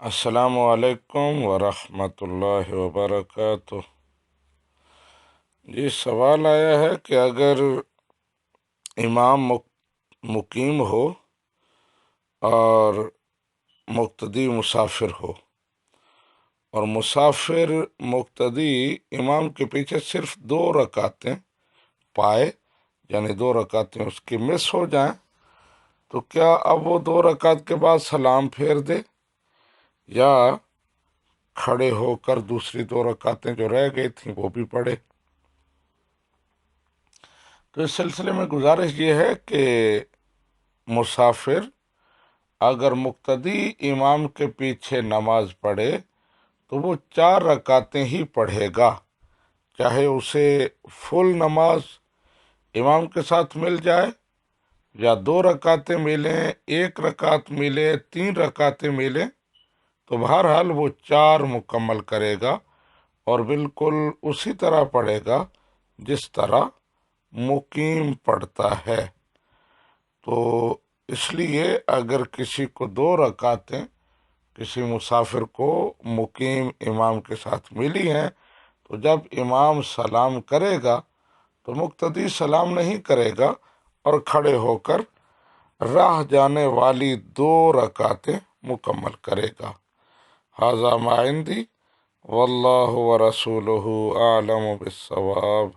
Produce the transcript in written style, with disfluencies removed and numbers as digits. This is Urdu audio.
السلام علیکم ورحمۃ اللہ وبرکاتہ۔ جی سوال آیا ہے کہ اگر امام مقیم ہو اور مقتدی مسافر ہو اور مسافر مقتدی امام کے پیچھے صرف 2 رکعتیں پائے، یعنی 2 رکعتیں اس کی مس ہو جائیں، تو کیا اب وہ 2 رکعت کے بعد سلام پھیر دے یا کھڑے ہو کر دوسری 2 رکعتیں جو رہ گئی تھیں وہ بھی پڑھے؟ تو اس سلسلے میں گزارش یہ ہے کہ مسافر اگر مقتدی امام کے پیچھے نماز پڑھے تو وہ 4 رکعتیں ہی پڑھے گا، چاہے اسے فل نماز امام کے ساتھ مل جائے یا 2 رکعتیں ملیں، 1 رکعت ملے، 3 رکعتیں ملیں، تو بہرحال وہ 4 مکمل کرے گا اور بالکل اسی طرح پڑھے گا جس طرح مقیم پڑھتا ہے۔ تو اس لیے اگر کسی کو 2 رکعتیں کسی مسافر کو مقیم امام کے ساتھ ملی ہیں تو جب امام سلام کرے گا تو مقتدی سلام نہیں کرے گا اور کھڑے ہو کر راہ جانے والی 2 رکعتیں مکمل کرے گا۔ ھذا ما عندی واللہ ورسولہ اعلم بالصواب۔